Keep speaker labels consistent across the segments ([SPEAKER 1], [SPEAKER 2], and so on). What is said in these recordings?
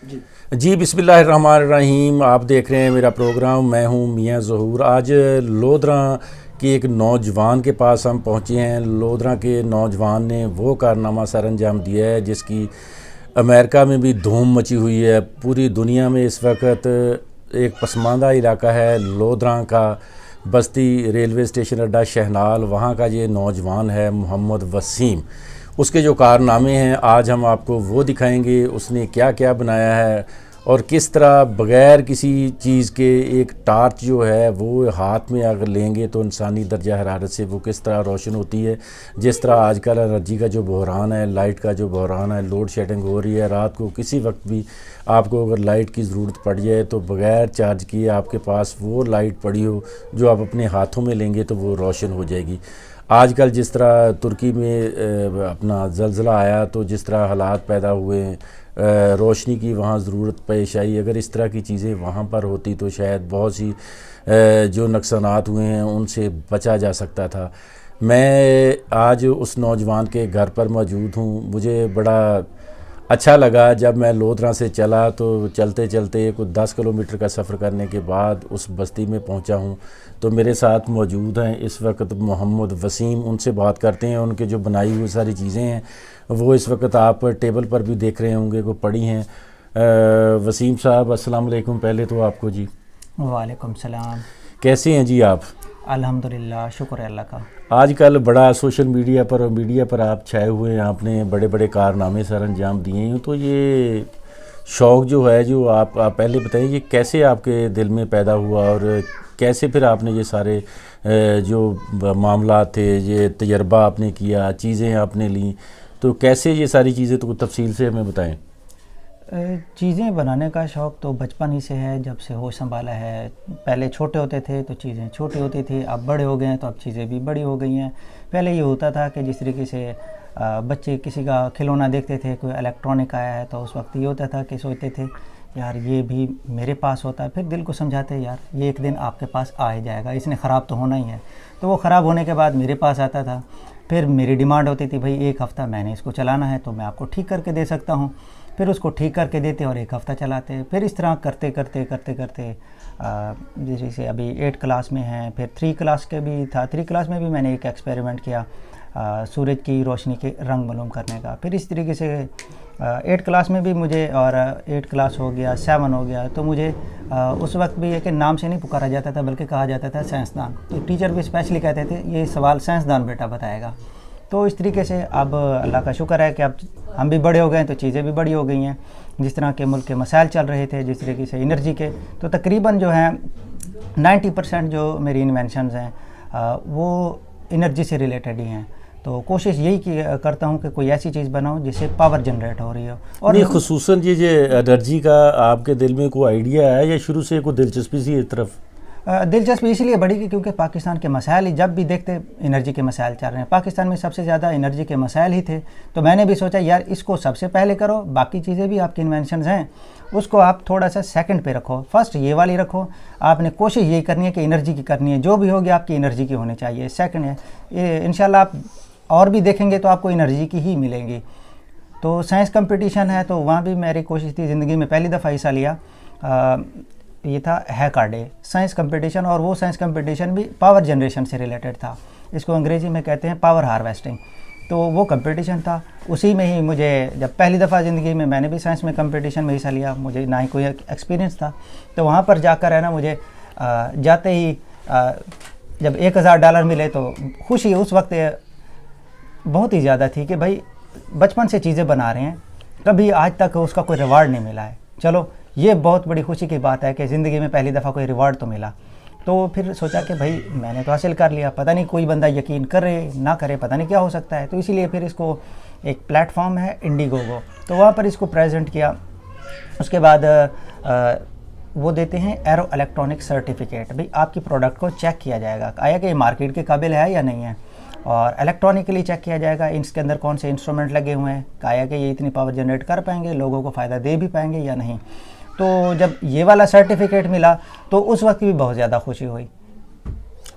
[SPEAKER 1] जी बिस्मिल्लाहिर्रहमानिर्रहीम। आप देख रहे हैं मेरा प्रोग्राम। मैं हूं मियां ज़हूर। आज लोधरा के एक नौजवान के पास हम पहुंचे हैं। लोधरा के नौजवान ने वो कारनामा सर अंजाम दिया है जिसकी अमेरिका में भी धूम मची हुई है। पूरी दुनिया में इस वक्त एक पसमानदा इलाका है लोधरा का, बस्ती रेलवे स्टेशन अड्डा शहनाल। वहाँ का ये नौजवान है मोहम्मद वसीम। उसके जो कारनामे हैं आज हम आपको वो दिखाएंगे। उसने क्या क्या बनाया है और किस तरह बग़ैर किसी चीज़ के एक टार्च जो है वो हाथ में अगर लेंगे तो इंसानी दर्जा हरारत से वो किस तरह रोशन होती है। जिस तरह आजकल एनर्जी का जो बहरान है, लाइट का जो बहरान है, लोड शेडिंग हो रही है। रात को किसी वक्त भी आपको अगर लाइट की ज़रूरत पड़ जाए तो बग़ैर चार्ज किए आपके पास वो लाइट पड़ी हो जो आप अपने हाथों में लेंगे तो वो रोशन हो जाएगी। आजकल जिस तरह तुर्की में अपना ज़लज़ला आया तो जिस तरह हालात पैदा हुए, रोशनी की वहाँ ज़रूरत पेश आई। अगर इस तरह की चीज़ें वहाँ पर होती तो शायद बहुत सी जो नुकसानात हुए हैं उनसे बचा जा सकता था। मैं आज उस नौजवान के घर पर मौजूद हूँ। मुझे बड़ा अच्छा लगा जब मैं लोधरा से चला तो चलते चलते कुछ 10 किलोमीटर का सफ़र करने के बाद उस बस्ती में पहुंचा हूं। तो मेरे साथ मौजूद हैं इस वक्त मोहम्मद वसीम। उनसे बात करते हैं। उनके जो बनाई हुई सारी चीज़ें हैं वो इस वक्त आप टेबल पर भी देख रहे होंगे को पड़ी हैं। वसीम साहब अस्सलाम वालेकुम। पहले तो आपको जी।
[SPEAKER 2] वालेकुम सलाम।
[SPEAKER 1] कैसे हैं जी आप?
[SPEAKER 2] अल्हम्दुलिल्लाह, शुक्र है अल्लाह का।
[SPEAKER 1] आजकल बड़ा सोशल मीडिया पर और मीडिया पर आप छाए हुए हैं। आपने बड़े बड़े कारनामे सर अंजाम दिए हैं। तो ये शौक़ जो है जो आप पहले बताइए ये कैसे आपके दिल में पैदा हुआ और कैसे फिर आपने ये सारे जो मामला थे, ये तजर्बा आपने किया, चीज़ें आपने ली, तो कैसे ये सारी चीज़ें तो तफसील से हमें बताएं।
[SPEAKER 2] चीज़ें बनाने का शौक़ तो बचपन ही से है, जब से होश संभाला है। पहले छोटे होते थे तो चीज़ें छोटी होती थी, अब बड़े हो गए हैं तो अब चीज़ें भी बड़ी हो गई हैं। पहले ये होता था कि जिस तरीके से बच्चे किसी का खिलौना देखते थे, कोई इलेक्ट्रॉनिक आया है तो उस वक्त ये होता था कि सोचते थे यार ये भी मेरे पास होता है। फिर दिल को समझाते यार ये एक दिन आपके पास आ ही जाएगा, इसने ख़राब तो होना ही है। तो वो ख़राब होने के बाद मेरे पास आता था। फिर मेरी डिमांड होती थी भाई एक हफ़्ता मैंने इसको चलाना है तो मैं आपको ठीक करके दे सकता हूँ। फिर उसको ठीक करके देते और एक हफ़्ता चलाते। फिर इस तरह करते करते करते करते जैसे अभी 8 क्लास में हैं, फिर 3 क्लास के भी था। 3 क्लास में भी मैंने एक एक्सपेरिमेंट किया सूरज की रोशनी के रंग मालूम करने का। फिर इस तरीके से 8 क्लास में भी मुझे, और 8 क्लास हो गया, 7 हो गया, तो मुझे उस वक्त भी एक नाम से नहीं पुकारा जाता था बल्कि कहा जाता था साइंसदान। तो टीचर भी स्पेशली कहते थे ये सवाल साइंसदान बेटा बताएगा। तो इस तरीके से अब अल्लाह का शुक्र है कि अब हम भी बड़े हो गए हैं तो चीज़ें भी बड़ी हो गई हैं। जिस तरह के मुल्क के मसाइल चल रहे थे, जिस तरीके से एनर्जी के, तो तकरीबन जो है 90% जो मेरी इन्वेंशंस हैं वो एनर्जी से रिलेटेड ही हैं। तो कोशिश यही करता हूँ कि कोई ऐसी चीज़ बनाऊँ जिससे पावर जनरेट हो रही हो। और
[SPEAKER 1] ये खुसूसन ये एनर्जी का आपके दिल में कोई आइडिया है या शुरू से कोई दिलचस्पी सी इस तरफ?
[SPEAKER 2] दिलचस्पी इसलिए बढ़ी कि क्योंकि पाकिस्तान के मसाइल ही जब भी देखते एनर्जी के मसाइल चल रहे हैं। पाकिस्तान में सबसे ज़्यादा एनर्जी के मसाइल ही थे। तो मैंने भी सोचा यार इसको सबसे पहले करो, बाकी चीज़ें भी आपकी इन्वेंशंस हैं उसको आप थोड़ा सा सेकंड पे रखो, फर्स्ट ये वाली रखो। आपने कोशिश यही करनी है कि एनर्जी की करनी है, जो भी होगी आपकी एनर्जी की होनी चाहिए। सेकंड है ये इंशाल्लाह आप और भी देखेंगे तो आपको एनर्जी की ही मिलेंगी। तो साइंस कंपटीशन है तो वहाँ भी मेरी कोशिश थी, ज़िंदगी में पहली दफ़ा हिस्सा लिया। ये था हैकार्डे साइंस कंपटीशन, और वो साइंस कंपटीशन भी पावर जनरेशन से रिलेटेड था। इसको अंग्रेज़ी में कहते हैं पावर हार्वेस्टिंग। तो वो कंपटीशन था, उसी में ही मुझे जब पहली दफ़ा ज़िंदगी में मैंने भी साइंस में कंपटीशन में हिस्सा लिया, मुझे ना ही कोई एक्सपीरियंस था। तो वहाँ पर जाकर है ना मुझे जाते ही जब $1000 मिले तो खुशी उस वक्त बहुत ही ज़्यादा थी कि भाई बचपन से चीज़ें बना रहे हैं, कभी आज तक उसका कोई रिवार्ड नहीं मिला है। चलो ये बहुत बड़ी खुशी की बात है कि ज़िंदगी में पहली दफ़ा कोई रिवार्ड तो मिला। तो फिर सोचा कि भाई मैंने तो हासिल कर लिया, पता नहीं कोई बंदा यकीन करे ना करे, पता नहीं क्या हो सकता है। तो इसीलिए फिर इसको एक प्लेटफॉर्म है इंडिगोगो, तो वहाँ पर इसको प्रेजेंट किया। उसके बाद वो देते हैं एरो इलेक्ट्रॉनिक सर्टिफिकेट, भाई आपकी प्रोडक्ट को चेक किया जाएगा आया कि ये मार्केट के काबिल है या नहीं है, और इलेक्ट्रॉनिकली चेक किया जाएगा इसके अंदर कौन से इंस्ट्रूमेंट लगे हुए हैं, आया कि ये इतनी पावर जनरेट कर पाएंगे, लोगों को फ़ायदा दे भी पाएंगे या नहीं। तो जब ये वाला सर्टिफिकेट मिला तो उस वक्त भी बहुत ज़्यादा खुशी हुई।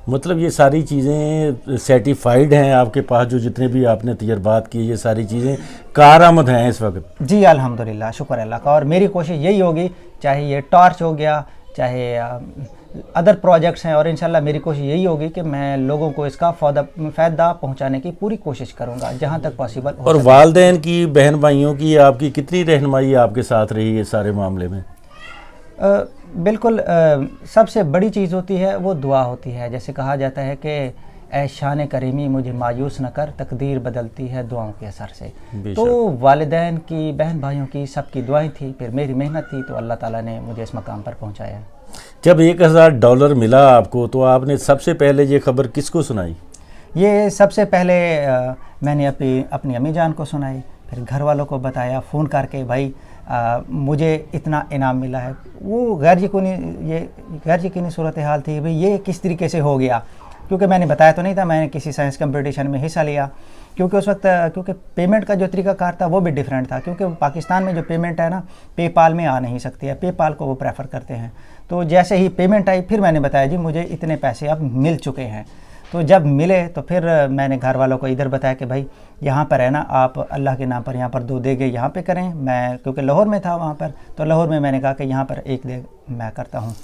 [SPEAKER 1] मतलब ये सारी चीज़ें सर्टिफाइड हैं आपके पास, जो जितने भी आपने तजर्बात किए ये सारी चीज़ें कारआमद हैं इस वक्त?
[SPEAKER 2] जी अल्हम्दुलिल्लाह, शुक्र अल्लाह का। और मेरी कोशिश यही होगी, चाहे ये टॉर्च हो गया, चाहे अदर प्रोजेक्ट्स हैं, और इंशाल्लाह मेरी कोशिश यही होगी कि मैं लोगों को इसका फ़ायदा पहुंचाने की पूरी कोशिश करूंगा जहां तक पॉसिबल हो
[SPEAKER 1] और
[SPEAKER 2] सके।
[SPEAKER 1] वालिदैन की, बहन भाइयों की आपकी कितनी रहनुमाई आपके साथ रही है सारे मामले में?
[SPEAKER 2] बिल्कुल, सबसे बड़ी चीज़ होती है वो दुआ होती है। जैसे कहा जाता है कि ऐ शान करीमी मुझे मायूस न कर, तकदीर बदलती है दुआओं के असर से। तो वालिदैन की, बहन भाइयों की, सबकी दुआएं थी, फिर मेरी मेहनत थी, तो अल्लाह ताला ने मुझे इस मकाम पर पहुंचाया।
[SPEAKER 1] जब $1000 मिला आपको तो आपने सबसे पहले ये खबर किसको सुनाई?
[SPEAKER 2] ये सबसे पहले मैंने अपनी अम्मी जान को सुनाई, फिर घर वालों को बताया फ़ोन करके, भाई मुझे इतना इनाम मिला है। वो गैर यकीनी सूरत हाल थी, भाई ये किस तरीके से हो गया, क्योंकि मैंने बताया तो नहीं था मैंने किसी साइंस कंपटीशन में हिस्सा लिया। क्योंकि उस वक्त क्योंकि पेमेंट का जो तरीकाकार था वो भी डिफरेंट था, क्योंकि पाकिस्तान में जो पेमेंट है ना, पेपाल में आ नहीं सकती है, पेपाल को वो प्रेफर करते हैं। तो जैसे ही पेमेंट आई, फिर मैंने बताया जी मुझे इतने पैसे अब मिल चुके हैं। तो जब मिले तो फिर मैंने घर वालों को इधर बताया कि भाई यहाँ पर है ना, आप अल्लाह के नाम पर यहाँ पर 2 देगे यहाँ पे करें। मैं क्योंकि लाहौर में था वहाँ पर, तो लाहौर में मैंने कहा कि यहाँ पर 1 देग मैं करता हूँ।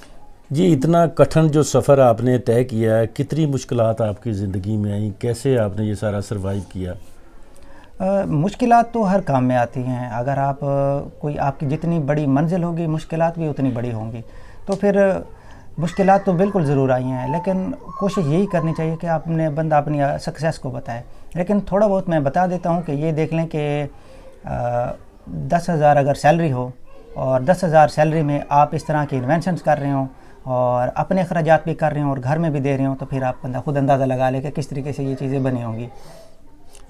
[SPEAKER 1] जी, इतना कठिन जो सफ़र आपने तय किया है, कितनी मुश्किलात आपकी ज़िंदगी में आई, कैसे आपने ये सारा सर्वाइव किया?
[SPEAKER 2] मुश्किलात तो हर काम में आती हैं। अगर आप कोई आपकी जितनी बड़ी मंजिल होगी, मुश्किलात भी उतनी बड़ी होंगी। तो फिर मुश्किलात तो बिल्कुल ज़रूर आई हैं, लेकिन कोशिश यही करनी चाहिए कि बंदा अपनी सक्सेस को बताए। लेकिन थोड़ा बहुत मैं बता देता हूँ कि ये देख लें कि 10,000 अगर सैलरी हो, और 10,000 सैलरी में आप इस तरह के इन्वेंशंस कर रहे हो और अपने अखराजात भी कर रहे हो और घर में भी दे रहे हो, तो फिर आप बंदा खुद अंदाज़ा लगा ले कि किस तरीके से ये चीज़ें बनी होंगी।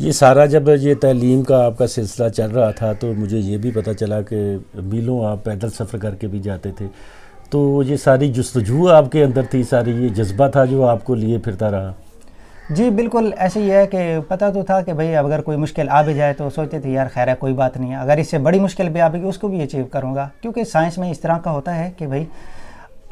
[SPEAKER 1] ये सारा जब ये तालीम का आपका सिलसिला चल रहा था तो मुझे ये भी पता चला कि मीलों आप पैदल सफ़र करके भी जाते थे, तो ये सारी जुस्तजू आपके अंदर थी, सारी ये जज्बा था जो आपको लिए फिरता रहा?
[SPEAKER 2] जी बिल्कुल ऐसे ही है कि पता तो था कि भाई अगर कोई मुश्किल आ भी जाए तो सोचते थे यार खैर है, कोई बात नहीं है, अगर इससे बड़ी मुश्किल भी आएगी उसको भी अचीव करूँगा। क्योंकि साइंस में इस तरह का होता है कि भाई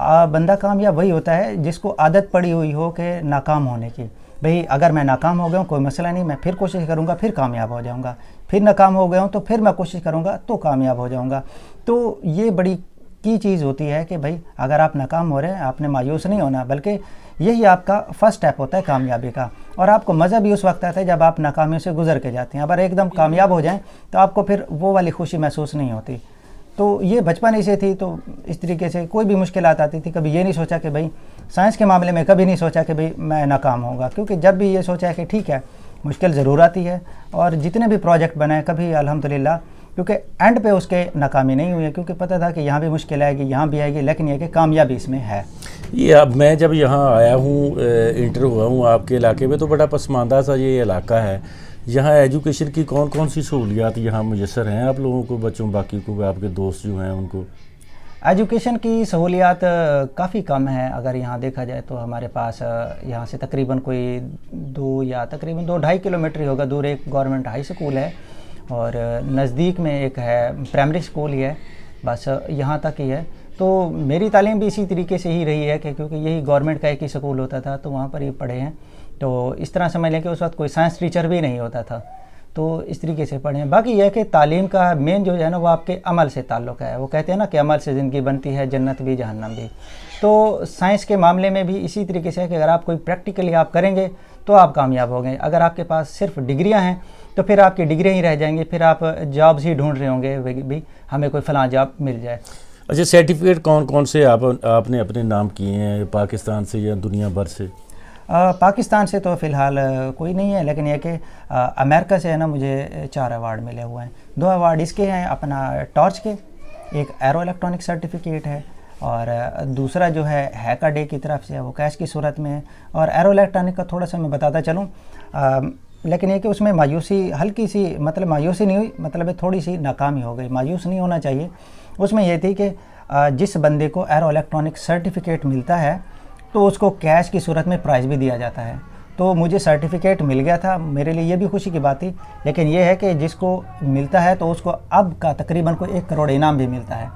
[SPEAKER 2] बंदा कामयाब वही होता है जिसको आदत पड़ी हुई हो कि नाकाम होने की। भाई अगर मैं नाकाम हो गया हूँ कोई मसला नहीं, मैं फिर कोशिश करूँगा, फिर कामयाब हो जाऊँगा, फिर नाकाम हो गया हूँ तो फिर मैं कोशिश करूँगा तो कामयाब हो जाऊँगा। तो ये बड़ी की चीज़ होती है कि भाई अगर आप नाकाम हो रहे हैं आपने मायूस नहीं होना, बल्कि यही आपका फर्स्ट स्टेप होता है कामयाबी का। और आपको मज़ा भी उस वक्त आता है जब आप नाकामियों से गुजर के जाते हैं। अगर एकदम कामयाब हो जाएं तो आपको फिर वो वाली खुशी महसूस नहीं होती। तो ये बचपन ही से थी, तो इस तरीके से कोई भी मुश्किलात आती थी, कभी ये नहीं सोचा कि भाई साइंस के मामले में कभी नहीं सोचा कि भाई मैं नाकाम होऊंगा, क्योंकि जब भी ये सोचा है कि ठीक है मुश्किल ज़रूर आती है। और जितने भी प्रोजेक्ट बनाए कभी अल्हम्दुलिल्लाह, क्योंकि एंड पे उसके नाकामी नहीं हुई है, क्योंकि पता था कि यहाँ भी मुश्किल आएगी, यहाँ भी आएगी, लेकिन यह कि कामयाबी इसमें है।
[SPEAKER 1] ये अब मैं जब यहाँ आया हूँ, इंटर हुआ हूँ आपके इलाके में, तो बड़ा पसमानदा सा ये इलाका है। यहाँ एजुकेशन की कौन कौन सी सहूलियात यहाँ मुयसर हैं आप लोगों को, बच्चों बाकी को, आपके दोस्त जो हैं उनको?
[SPEAKER 2] एजुकेशन की सहूलियात काफ़ी कम है। अगर यहाँ देखा जाए तो हमारे पास यहाँ से तकरीबन कोई 2-2.5 किलोमीटर ही होगा दूर एक गवर्नमेंट हाई स्कूल है, और नज़दीक में एक है प्राइमरी स्कूल ही है, बस यहाँ तक ही है। तो मेरी तालीम भी इसी तरीके से ही रही है कि क्योंकि यही गवर्नमेंट का एक ही स्कूल होता था, तो वहाँ पर ही पढ़े हैं। तो इस तरह समझ लें कि उस वक्त कोई साइंस टीचर भी नहीं होता था, तो इस तरीके से पढ़े हैं। बाकी यह है कि तालीम का मेन जो है ना वो आपके अमल से ताल्लुक़ है। वो कहते हैं ना कि अमल से ज़िंदगी बनती है, जन्नत भी जहन्नम भी। तो साइंस के मामले में भी इसी तरीके से है कि अगर आप कोई प्रैक्टिकली आप करेंगे तो आप कामयाब होंगे। अगर आपके पास सिर्फ डिग्रियां हैं तो फिर आपकी डिग्री ही रह जाएंगी, फिर आप जॉब्स ही ढूंढ रहे होंगे भी हमें कोई फ़लाँ जॉब मिल जाए।
[SPEAKER 1] अच्छा, सर्टिफिकेट कौन कौन से आपने अपने नाम किए हैं, पाकिस्तान से या दुनिया भर से?
[SPEAKER 2] पाकिस्तान से तो फ़िलहाल कोई नहीं है, लेकिन यह कि अमेरिका से है ना मुझे 4 अवार्ड मिले हुए हैं। 2 अवार्ड इसके हैं अपना टॉर्च के, एक एरो इलेक्ट्रॉनिक सर्टिफिकेट है, और दूसरा जो है हैकर डे की तरफ से है, वो कैश की सूरत में है। और एरो इलेक्ट्रॉनिक का थोड़ा सा मैं बताता चलूँ, लेकिन ये कि उसमें मायूसी हल्की सी, मतलब मायूसी नहीं हुई, मतलब थोड़ी सी नाकामी हो गई। मायूस नहीं होना चाहिए। उसमें यह थी कि जिस बंदे को एरो इलेक्ट्रॉनिक सर्टिफिकेट मिलता है तो उसको कैश की सूरत में प्राइज़ भी दिया जाता है। तो मुझे सर्टिफिकेट मिल गया था, मेरे लिए ये भी खुशी की बात थी। लेकिन यह है कि जिसको मिलता है तो उसको अब का तकरीबन कोई 1 करोड़ इनाम भी मिलता है।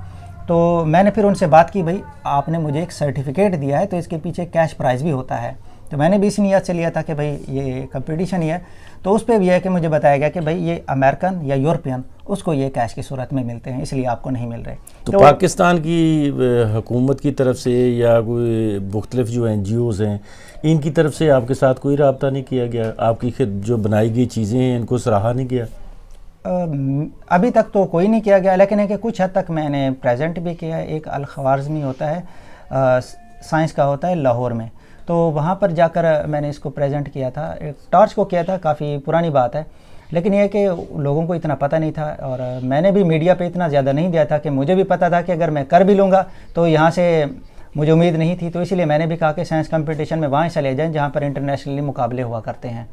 [SPEAKER 2] तो मैंने फिर उनसे बात की, भाई आपने मुझे एक सर्टिफिकेट दिया है तो इसके पीछे कैश प्राइज़ भी होता है, तो मैंने भी इस नियत से लिया था कि भाई ये कंपटीशन ही है। तो उस पर भी है कि मुझे बताया गया कि भाई ये अमेरिकन या यूरोपियन उसको ये कैश की सूरत में मिलते हैं, इसलिए आपको नहीं मिल रहे।
[SPEAKER 1] तो पाकिस्तान की हुकूमत की तरफ से या कोई मुख्तलिफ जो NGOs हैं इनकी तरफ से आपके साथ कोई रब्ता नहीं किया गया? आपकी जो बनाई गई चीज़ें हैं इनको सराहा नहीं किया?
[SPEAKER 2] अभी तक तो कोई नहीं किया गया, लेकिन है कि कुछ हद तक मैंने प्रेजेंट भी किया है। एक अल-ख्वारिज़मी होता है, साइंस का होता है लाहौर में, तो वहाँ पर जाकर मैंने इसको प्रेजेंट किया था। एक टॉर्च को किया था, काफ़ी पुरानी बात है, लेकिन यह कि लोगों को इतना पता नहीं था और मैंने भी मीडिया पे इतना ज़्यादा नहीं दिया था कि मुझे भी पता था कि अगर मैं कर भी लूँगा तो यहाँ से मुझे उम्मीद नहीं थी। तो इसलिए मैंने भी कहा कि साइंस कंपटीशन में वहाँ चले जाएँ जहाँ पर इंटरनेशनली मुकाबले हुआ करते हैं।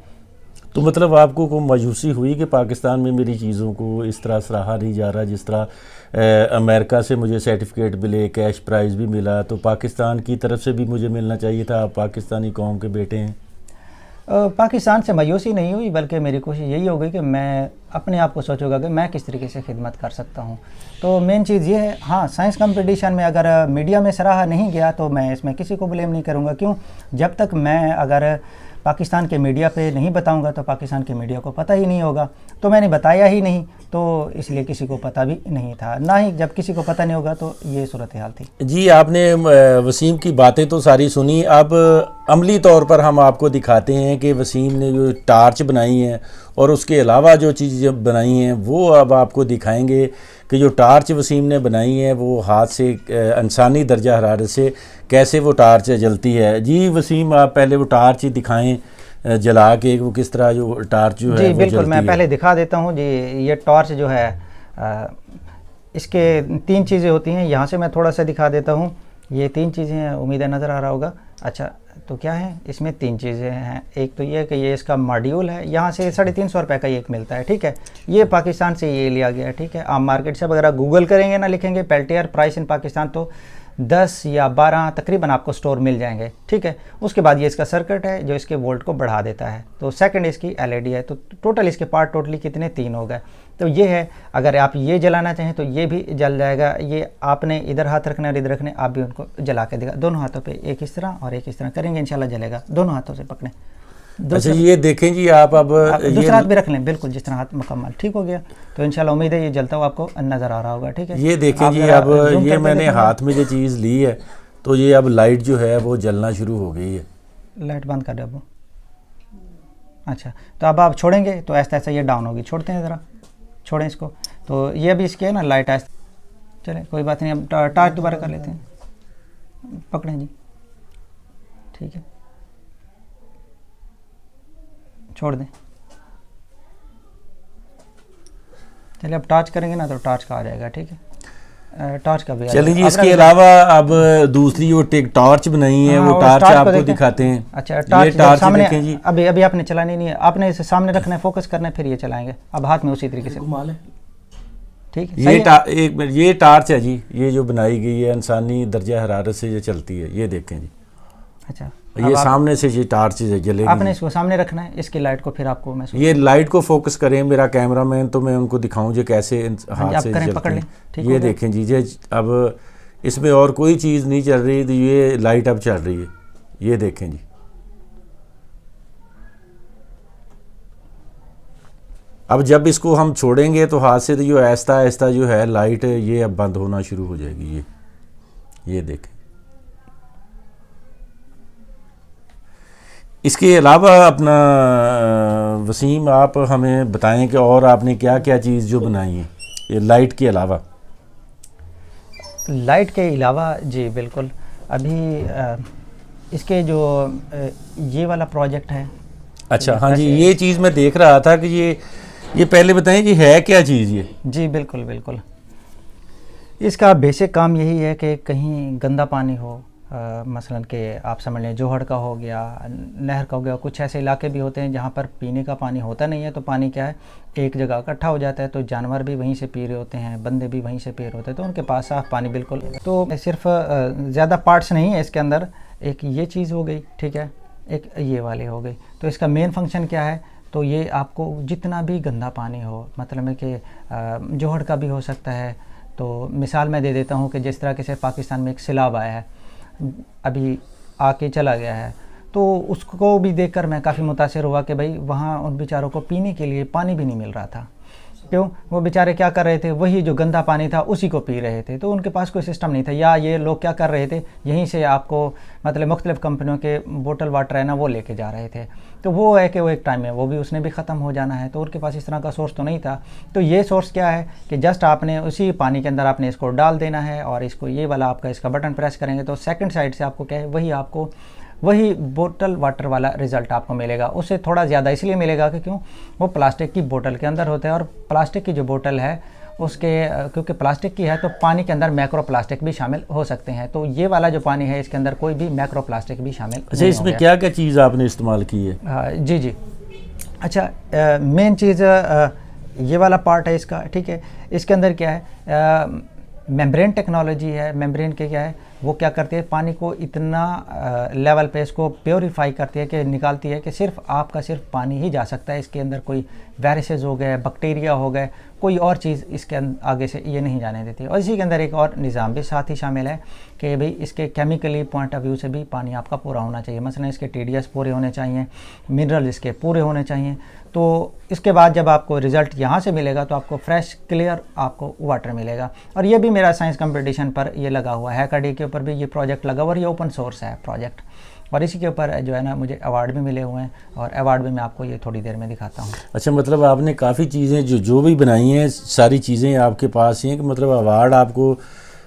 [SPEAKER 1] तो मतलब आपको को मायूसी हुई कि पाकिस्तान में मेरी चीज़ों को इस तरह सराहा नहीं जा रहा, जिस तरह अमेरिका से मुझे सर्टिफिकेट मिले, कैश प्राइज़ भी मिला, तो पाकिस्तान की तरफ से भी मुझे मिलना चाहिए था? आप पाकिस्तानी कौम के बेटे हैं।
[SPEAKER 2] पाकिस्तान से मायूसी नहीं हुई, बल्कि मेरी कोशिश यही हो गई कि मैं अपने आप को सोचूंगा कि मैं किस तरीके से खिदमत कर सकता हूं। तो मेन चीज़ ये है, हाँ साइंस कंपटीशन में अगर मीडिया में सराहा नहीं गया तो मैं इसमें किसी को ब्लेम नहीं करूंगा। क्यों? जब तक मैं अगर पाकिस्तान के मीडिया पे नहीं बताऊंगा तो पाकिस्तान के मीडिया को पता ही नहीं होगा। तो मैंने बताया ही नहीं, तो इसलिए किसी को पता भी नहीं था, ना ही जब किसी को पता नहीं होगा तो ये सूरत हाल थी।
[SPEAKER 1] जी, आपने वसीम की बातें तो सारी सुनी। अब अमली तौर पर हम आपको दिखाते हैं कि वसीम ने जो टार्च बनाई है और उसके अलावा जो चीज़ें बनाई हैं वो अब आपको दिखाएंगे कि जो टार्च वसीम ने बनाई है वो हाथ से इंसानी दर्जा हरारत से कैसे वो टार्च जलती है। जी वसीम, आप पहले वो टार्च दिखाएं जला के, वो किस तरह जो टार्च जो है
[SPEAKER 2] जी बिल्कुल, मैं पहले दिखा देता हूँ जी। ये टॉर्च जो है इसके 3 चीज़ें होती हैं। यहाँ से मैं थोड़ा सा दिखा देता हूँ। ये 3 चीज़ें हैं, उम्मीद है नज़र आ रहा होगा। अच्छा, तो क्या है इसमें 3 चीज़ें हैं। एक तो ये कि ये इसका मॉड्यूल है, यहाँ से 350 रुपये का एक मिलता है, ठीक है। ये पाकिस्तान से ये लिया गया है, ठीक है। आप मार्केट से अगर गूगल करेंगे ना, लिखेंगे पेल्टियर प्राइस इन पाकिस्तान, तो 10 या 12 तकरीबन आपको स्टोर मिल जाएंगे, ठीक है। उसके बाद ये इसका सर्किट है जो इसके वोल्ट को बढ़ा देता है। तो सेकंड इसकी LED है। तो टोटल इसके पार्ट टोटली कितने? 3 हो गए। तो ये है, अगर आप ये जलाना चाहें तो ये भी जल जाएगा। ये आपने इधर हाथ रखना और इधर रखने, आप भी उनको जला के देगा। दोनों हाथों पे, एक इस तरह और एक इस तरह करेंगे, इंशाल्लाह जलेगा। दोनों हाथों से पकड़ें।
[SPEAKER 1] अच्छा, ये देखें जी, आप अब
[SPEAKER 2] दूसरा हाथ भी रख लें, बिल्कुल जिस तरह हाथ मुकम्मल ठीक हो गया। तो इंशाल्लाह उम्मीद है ये जलता हुआ आपको नज़र आ रहा होगा, ठीक है।
[SPEAKER 1] ये देखें जी, अब ये मैंने हाथ में जो चीज़ ली है तो ये अब लाइट जो है वो जलना शुरू हो गई है।
[SPEAKER 2] लाइट बंद कर दे अब। अच्छा, तो अब आप छोड़ेंगे तो ऐसा ऐसा ये डाउन होगी। छोड़ते हैं ज़रा, छोड़ें इसको। तो ये अभी इसके है ना लाइट ऐसा, चले कोई बात नहीं। अब टार्च दोबारा कर लेते हैं। पकड़ें जी, ठीक है, छोड़ दें। चलिए अब टॉर्च करेंगे ना तो टॉर्च का आ जाएगा, ठीक है। टॉर्च का भी
[SPEAKER 1] चलिए जी। इसके अलावा अब दूसरी जो टॉर्च बनाई है वो टॉर्च आपको दिखाते हैं।
[SPEAKER 2] अच्छा, टॉर्च सामने देखें जी। अभी आपने चलानी नहीं है, आपने इसे सामने रखना है, फोकस करना है, फिर ये चलाएंगे। अब हाथ में उसी तरीके से घुमा लें, ठीक है।
[SPEAKER 1] ये टार्च है जी, ये जो बनाई गई है इंसानी दर्जा हरारत से ये चलती है। ये देखें जी।
[SPEAKER 2] अच्छा,
[SPEAKER 1] ये सामने से ये टार्च जलेगी।
[SPEAKER 2] आपने इसको सामने रखना है, इसकी लाइट को फिर आपको मैं
[SPEAKER 1] ये लाइट को फोकस करें मेरा कैमरामैन, तो मैं उनको दिखाऊं जो कैसे हाथ से जलते हैं। ये देखें जी, अब इसमें और कोई चीज़ नहीं चल रही, तो ये लाइट अब चल रही है। ये देखें जी। अब जब इसको हम छोड़ेंगे तो हाथ से तो जो आहिस्ता आहिस्ता जो है लाइट ये अब बंद होना शुरू हो जाएगी। ये देखें। इसके अलावा अपना वसीम, आप हमें बताएं कि और आपने क्या क्या चीज़ जो बनाई है ये लाइट के अलावा।
[SPEAKER 2] लाइट के अलावा जी बिल्कुल, अभी इसके जो ये वाला प्रोजेक्ट है।
[SPEAKER 1] अच्छा, हाँ जी, ये चीज़ मैं देख रहा था कि ये पहले बताएं कि है क्या चीज़ ये। जी
[SPEAKER 2] बिल्कुल बिल्कुल, इसका बेसिक काम यही है कि कहीं गंदा पानी हो, मसलन के आप समझ लें जोहड़ का हो गया, नहर का हो गया। कुछ ऐसे इलाके भी होते हैं जहाँ पर पीने का पानी होता नहीं है, तो पानी क्या है एक जगह इकट्ठा हो जाता है, तो जानवर भी वहीं से पी रहे होते हैं, बंदे भी वहीं से पी रहे होते हैं, तो उनके पास साफ़ पानी बिल्कुल। तो सिर्फ ज़्यादा पार्ट्स नहीं है इसके अंदर, एक ये चीज़ हो गई, ठीक है, एक ये वाली हो गई। तो इसका मेन फंक्शन क्या है? तो ये आपको जितना भी गंदा पानी हो, मतलब है कि जोहड़ का भी हो सकता है। तो मिसाल मैं दे देता हूँ कि जिस तरह से पाकिस्तान में एक सैलाब आया है, अभी आके चला गया है, तो उसको भी देखकर मैं काफ़ी मुतासिर हुआ कि भाई वहाँ उन बेचारों को पीने के लिए पानी भी नहीं मिल रहा था। क्यों? वो बेचारे क्या कर रहे थे, वही जो गंदा पानी था उसी को पी रहे थे, तो उनके पास कोई सिस्टम नहीं था। या ये लोग क्या कर रहे थे, यहीं से आपको मतलब मुख्तलिफ़ कंपनियों के बोतल वाटर है ना वो लेके जा रहे थे। तो वो है कि वो एक टाइम में वो भी उसने भी ख़त्म हो जाना है, तो उनके पास इस तरह का सोर्स तो नहीं था। तो ये सोर्स क्या है कि जस्ट आपने उसी पानी के अंदर आपने इसको डाल देना है और इसको ये वाला आपका इसका बटन प्रेस करेंगे तो सेकंड साइड से आपको क्या है वही बोतल वाटर वाला रिज़ल्ट आपको मिलेगा। उससे थोड़ा ज़्यादा इसलिए मिलेगा कि क्यों, वो प्लास्टिक की बोतल के अंदर होता है और प्लास्टिक की जो बोतल है उसके क्योंकि प्लास्टिक की है तो पानी के अंदर मैक्रो प्लास्टिक भी शामिल हो सकते हैं। तो ये वाला जो पानी है इसके अंदर कोई भी मैक्रो प्लास्टिक भी शामिल
[SPEAKER 1] अच्छा, इसमें क्या क्या चीज़ आपने इस्तेमाल की है?
[SPEAKER 2] जी जी, अच्छा, मेन चीज़ ये वाला पार्ट है इसका, ठीक है। इसके अंदर क्या है, मेम्ब्रेन टेक्नोलॉजी है। मेम्ब्रेन के क्या है, वो क्या करती है, पानी को इतना लेवल पे इसको प्योरीफाई करती है कि निकालती है कि सिर्फ पानी ही जा सकता है। इसके अंदर कोई वायरसेस हो गए, बैक्टीरिया हो गए, कोई और चीज़ इसके आगे से ये नहीं जाने देती। और इसी के अंदर एक और निज़ाम भी साथ ही शामिल है कि भाई इसके केमिकली पॉइंट ऑफ व्यू से भी पानी आपका पूरा होना चाहिए। मसलन इसके TDS पूरे होने चाहिए, मिनरल इसके पूरे होने चाहिए। तो इसके बाद जब आपको रिज़ल्ट यहाँ से मिलेगा तो आपको फ्रेश क्लियर आपको वाटर मिलेगा। और ये भी मेरा साइंस कंपटीशन पर ये लगा हुआ है, हैकाडी के ऊपर भी ये प्रोजेक्ट लगा हुआ और ये ओपन सोर्स है प्रोजेक्ट, और इसी के ऊपर जो है ना मुझे अवार्ड भी मिले हुए हैं और अवार्ड भी मैं आपको ये थोड़ी देर में दिखाता हूँ।
[SPEAKER 1] अच्छा, मतलब आपने काफ़ी चीज़ें जो भी बनाई हैं सारी चीज़ें आपके पास ही हैं कि मतलब अवार्ड आपको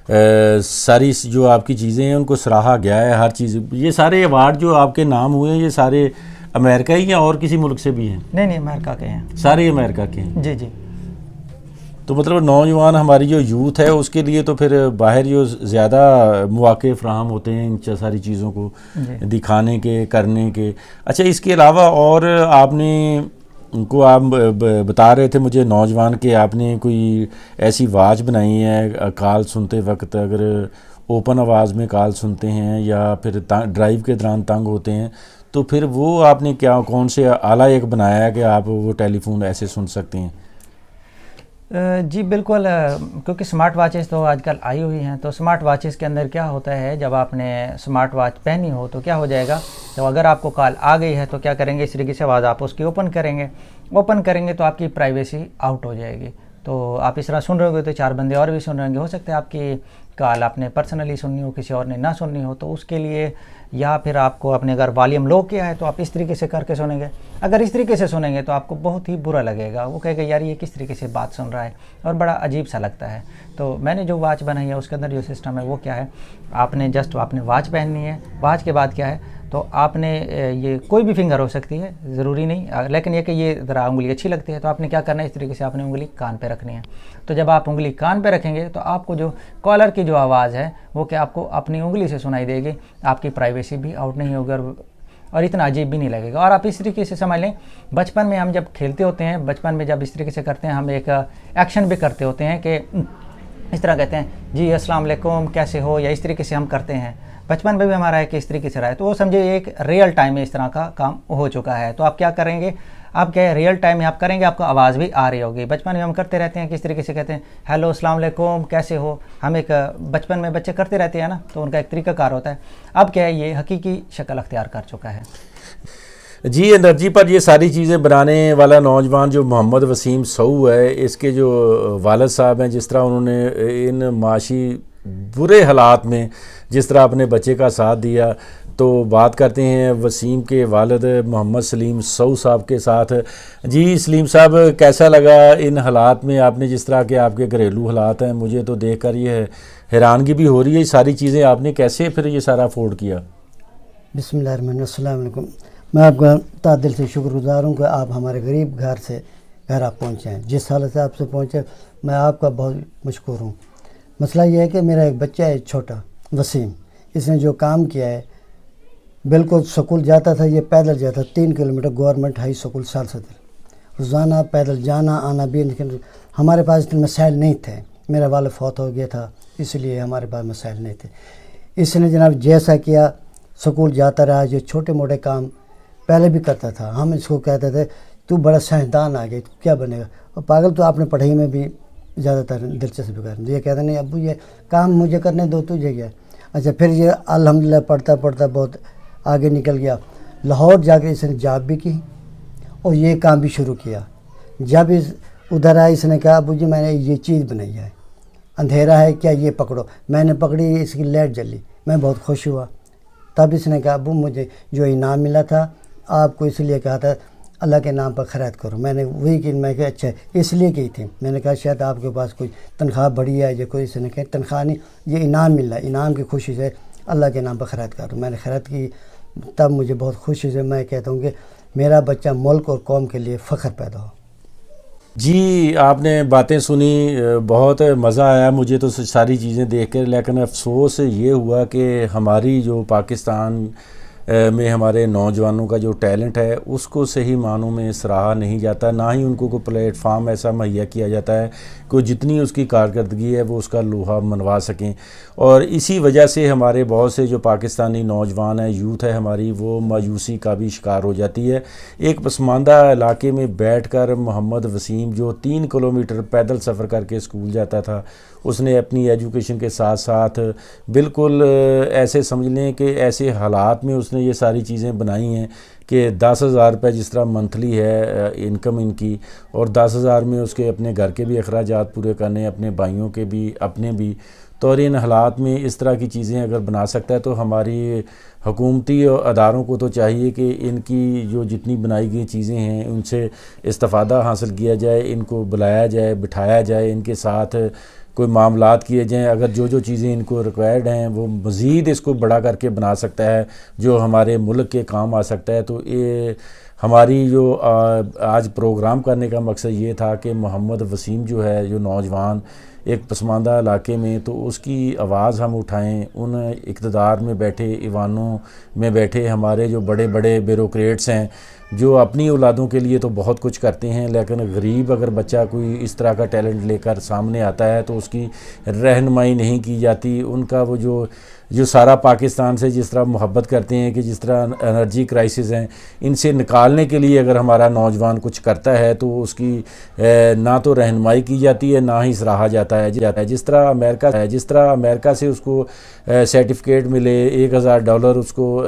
[SPEAKER 1] सारी जो आपकी चीज़ें हैं उनको सराहा गया है हर चीज़। ये सारे अवार्ड जो आपके नाम हुए हैं ये सारे अमेरिका ही या और किसी मुल्क से भी हैं?
[SPEAKER 2] नहीं, अमेरिका के हैं, सारे
[SPEAKER 1] अमेरिका के हैं।
[SPEAKER 2] जी जी।
[SPEAKER 1] तो मतलब नौजवान हमारी जो यूथ है उसके लिए तो फिर बाहर जो ज़्यादा मौके फ़राहम होते हैं इन सारी चीज़ों को दिखाने के, करने के। अच्छा, इसके अलावा और आपने उनको आप बता रहे थे मुझे नौजवान के आपने कोई ऐसी आवाज़ बनाई है कॉल सुनते वक्त, अगर ओपन आवाज़ में कॉल सुनते हैं या फिर ड्राइव के दौरान तंग होते हैं तो फिर वो आपने क्या कौन से आला एक बनाया है कि आप वो टेलीफोन ऐसे सुन सकते हैं?
[SPEAKER 2] जी बिल्कुल, क्योंकि स्मार्ट वॉचेस तो आजकल आई हुई हैं। तो स्मार्ट वॉचेस के अंदर क्या होता है, जब आपने स्मार्ट वॉच पहनी हो तो क्या हो जाएगा, तो अगर आपको कॉल आ गई है तो क्या करेंगे, इस तरीके से आवाज़ आप उसकी ओपन करेंगे तो आपकी प्राइवेसी आउट हो जाएगी। तो आप इस तरह सुन रहे होगे तो 4 बंदे और भी सुन रहे होंगे, हो सकता है आपकी कॉल आपने पर्सनली सुननी हो, किसी और ने ना सुननी हो, तो उसके लिए या फिर आपको अपने अगर वॉल्यूम लो किया है तो आप इस तरीके से करके सुनेंगे। अगर इस तरीके से सुनेंगे तो आपको बहुत ही बुरा लगेगा, वो कहेगा यार ये किस तरीके से बात सुन रहा है और बड़ा अजीब सा लगता है। तो मैंने जो वॉच बनाई है उसके अंदर जो सिस्टम है वो क्या है, आपने वॉच पहननी है। वॉच के बाद क्या है, तो आपने ये कोई भी फिंगर हो सकती है, ज़रूरी नहीं, लेकिन ये कि ये ज़रा उंगली अच्छी लगती है तो आपने क्या करना है, इस तरीके से आपने उंगली कान पे रखनी है। तो जब आप उंगली कान पे रखेंगे तो आपको जो कॉलर की जो आवाज़ है वो क्या आपको अपनी उंगली से सुनाई देगी, आपकी प्राइवेसी भी आउट नहीं होगी और इतना अजीब भी नहीं लगेगा। और आप इस तरीके से समझ लें, बचपन में हम जब खेलते होते हैं, बचपन में जब इस तरीके से करते हैं, हम एक एक्शन भी करते होते हैं कि इस तरह कहते हैं जी अस्सलाम वालेकुम कैसे हो, या इस तरीके से हम करते हैं। बचपन में भी हमारा है कि इस तरीके से रहा है, तो वो समझे एक रियल टाइम में इस तरह का काम हो चुका है। तो आप क्या करेंगे, आप क्या है रियल टाइम में आप करेंगे, आपको आवाज़ भी आ रही होगी। बचपन में हम करते रहते हैं, किस तरीके से कहते हैं हेलो अस्सलाम वालेकुम कैसे हो, हम एक बचपन में बच्चे करते रहते हैं ना, तो उनका एक तरीकाकार होता है। अब क्या है, ये हकीकी शक्ल अख्तियार कर चुका है।
[SPEAKER 1] जी, एनर्जी पर ये सारी चीज़ें बनाने वाला नौजवान जो मोहम्मद वसीम सऊ है, इसके जो वालिद साहब हैं, जिस तरह उन्होंने इन माशी बुरे हालात में जिस तरह अपने बच्चे का साथ दिया, तो बात करते हैं वसीम के वालिद मोहम्मद सलीम सऊ साहब के साथ। जी सलीम साहब, कैसा लगा इन हालात में आपने जिस तरह के आपके घरेलू हालात हैं, मुझे तो देखकर ये हैरानगी भी हो रही है, सारी चीज़ें आपने कैसे फिर ये सारा अफोर्ड किया?
[SPEAKER 3] बिस्मिल्लाहिर्रहमानिर्रहीम। मैं आपका तहे दिल से शुक्रगुजार हूँ कि आप हमारे गरीब घर आप पहुँचे हैं। जिस हालत से आपसे पहुँचे मैं आपका बहुत मशकूर हूँ। मसला ये है कि मेरा एक बच्चा है छोटा वसीम, इसने जो काम किया है, बिल्कुल स्कूल जाता था, ये पैदल जाता 3 किलोमीटर गवर्नमेंट हाई स्कूल सालसदर, रोज़ाना पैदल जाना आना भी। हमारे पास इतने मसाइल नहीं थे, मेरा वालिद फौत हो गया था, इसलिए हमारे पास मसाइल नहीं थे। इसने जनाब जैसा किया, स्कूल जाता रहा, जो छोटे मोटे काम पहले भी करता था। हम इसको कहते थे तू बड़ा साइंसदान आ गया, तू क्या बनेगा, और पागल तो आपने पढ़ाई में भी ज़्यादातर दिलचस्पी कर। ये कहते नहीं अब्बू ये काम मुझे करने दो, तुझे क्या। अच्छा, फिर ये अल्हम्दुलिल्लाह पढ़ता पढ़ता बहुत आगे निकल गया। लाहौर जाकर इसने जॉब भी की और ये काम भी शुरू किया। जब इस उधर आया इसने कहा अबू जी मैंने ये चीज़ बनाई है, अंधेरा है क्या, ये पकड़ो। मैंने पकड़ी, इसकी लाइट जली, मैं बहुत खुश हुआ। तब इसने कहा अबू मुझे जो इनाम मिला था आपको इसलिए कहा था अल्लाह के नाम पर खैरात करो। मैंने वही की, मैं कहा अच्छा इसलिए की थी। मैंने कहा शायद आपके पास कोई तनख्वाह बढ़ी है या कोई। इसने कहा तनख्वाह नहीं, ये इनाम मिल रहा है, इनाम की खुशी से अल्लाह के नाम पर खैरात करो। मैंने खैरात की, तब मुझे बहुत खुशी से मैं कहता हूँ कि मेरा बच्चा मुल्क और कौम के लिए फ़ख्र पैदा हो।
[SPEAKER 1] जी, आपने बातें सुनी, बहुत मज़ा आया मुझे तो सारी चीज़ें देख कर, लेकिन अफसोस ये हुआ कि हमारी जो पाकिस्तान में हमारे नौजवानों का जो टैलेंट है उसको सही मानों में सराहा नहीं जाता, ना ही उनको कोई प्लेटफार्म ऐसा मुहैया किया जाता है कि जितनी उसकी कारकर्दगी है वो उसका लोहा मनवा सकें। और इसी वजह से हमारे बहुत से जो पाकिस्तानी नौजवान हैं, यूथ है हमारी, वो मायूसी का भी शिकार हो जाती है। एक पसमानदा इलाके में बैठकर मोहम्मद वसीम जो 3 किलोमीटर पैदल सफ़र करके स्कूल जाता था, उसने अपनी एजुकेशन के साथ साथ बिल्कुल ऐसे समझ लें कि ऐसे हालात में उसने ये सारी चीज़ें बनाई हैं कि 10,000 रुपये जिस तरह मंथली है इनकम इनकी, और 10,000 में उसके अपने घर के भी अखराजात पूरे करने, अपने भाइयों के भी, अपने भी। तो और इन हालात में इस तरह की चीज़ें अगर बना सकता है तो हमारी हुकूमती अदारों को तो चाहिए कि इनकी जो जितनी बनाई गई चीज़ें हैं उनसे इस्तिफ़ादा हासिल किया जाए, इनको बुलाया जाए, बिठाया जाए, इनके साथ कोई मामलात किए जाएं। अगर जो जो चीज़ें इनको रिक्वायर्ड हैं वो मज़ीद इसको बड़ा करके बना सकता है जो हमारे मुल्क के काम आ सकता है। तो ये हमारी जो आज प्रोग्राम करने का मकसद ये था कि मोहम्मद वसीम जो है, जो नौजवान एक पसमानदा इलाके में, तो उसकी आवाज़ हम उठाएं। उन इक़्तिदार में बैठे, ईवानों में बैठे हमारे जो बड़े बड़े ब्यूरोक्रेट्स हैं जो अपनी औलादों के लिए तो बहुत कुछ करते हैं, लेकिन गरीब अगर बच्चा कोई इस तरह का टैलेंट लेकर सामने आता है तो उसकी रहनुमाई नहीं की जाती। उनका वो जो सारा पाकिस्तान से जिस तरह मोहब्बत करते हैं कि जिस तरह एनर्जी क्राइसिस हैं, इनसे निकालने के लिए अगर हमारा नौजवान कुछ करता है तो उसकी ना तो रहनुमाई की जाती है, ना ही सराहा जाता है। जिस तरह अमेरिका से उसको सर्टिफिकेट मिले, $1,000 उसको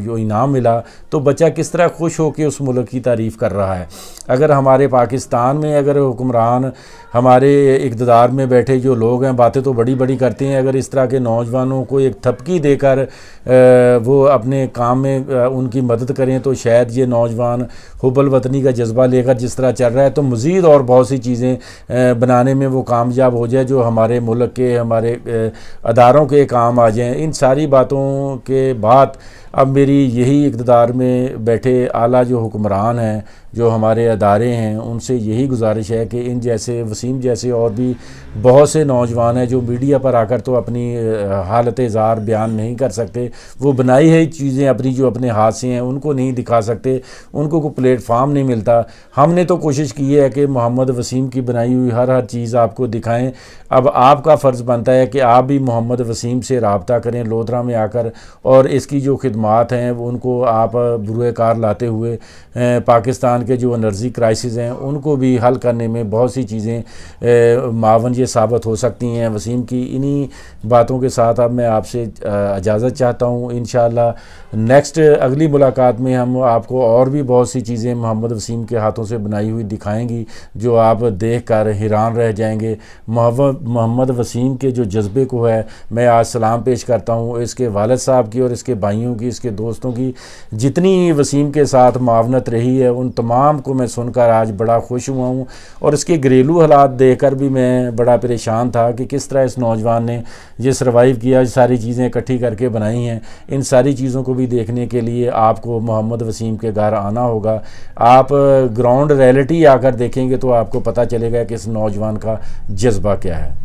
[SPEAKER 1] जो इनाम मिला, तो बच्चा किस तरह खुश होकर उस मुल्क की तारीफ़ कर रहा है। अगर हमारे पाकिस्तान में अगर हुक्मरान हमारे इक़्तिदार में बैठे जो लोग हैं बातें तो बड़ी बड़ी करते हैं, अगर इस तरह के नौजवानों को एक थपकी देकर वो अपने काम में उनकी मदद करें तो शायद ये नौजवान हुब्बुल वतनी का जज्बा लेकर जिस तरह चल रहा है तो मज़ीद और बहुत सी चीज़ें बनाने में वो कामयाब हो जाए जो हमारे मुल्क के, हमारे अदारों के काम आ जाएँ। इन सारी बातों के बाद अब मेरी यही इक़्तिदार में बैठे आला जो हुक्मरान हैं, जो हमारे अदारे हैं, उनसे यही गुजारिश है कि इन जैसे वसीम जैसे और भी बहुत से नौजवान हैं जो मीडिया पर आकर तो अपनी हालत ज़ार बयान नहीं कर सकते, वो बनाई हुई चीज़ें अपनी जो अपने हाथ से हैं उनको नहीं दिखा सकते, उनको कोई प्लेटफार्म नहीं मिलता। हमने तो कोशिश की है कि मोहम्मद वसीम की बनाई हुई हर चीज़ आपको दिखाएं। अब आपका फ़र्ज़ बनता है कि आप भी मोहम्मद वसीम से रब्ता करें लोधरा में आकर, और इसकी जो खिदमात हैं उनको आप बुरे कार लाते हुए पाकिस्तान के जो एनर्जी क्राइसिस हैं उनको भी हल करने में बहुत सी चीज़ें मावन ये साबित हो सकती हैं। वसीम की इन्हीं बातों के साथ अब मैं आपसे इजाज़त चाहता हूँ। इंशाअल्लाह नेक्स्ट अगली मुलाकात में हम आपको और भी बहुत सी चीज़ें मोहम्मद वसीम के हाथों से बनाई हुई दिखाएंगी जो आप देख कर हैरान रह जाएंगे। मोहम्मद वसीम के जो जज्बे को है मैं आज सलाम पेश करता हूँ, इसके वालिद साहब की और इसके भाइयों की, इसके दोस्तों की, जितनी वसीम के साथ मावनत रही है उन तमाम को मैं सुनकर आज बड़ा खुश हुआ हूँ। और इसके घरेलू हालात देखकर भी मैं बड़ा परेशान था कि किस तरह इस नौजवान ने ये सर्वाइव किया, सारी चीज़ें इकट्ठी करके बनाई हैं। इन सारी चीज़ों को भी देखने के लिए आपको मोहम्मद वसीम के घर आना होगा। आप ग्राउंड रियलिटी आकर देखेंगे तो आपको पता चलेगा कि इस नौजवान का जज्बा क्या है।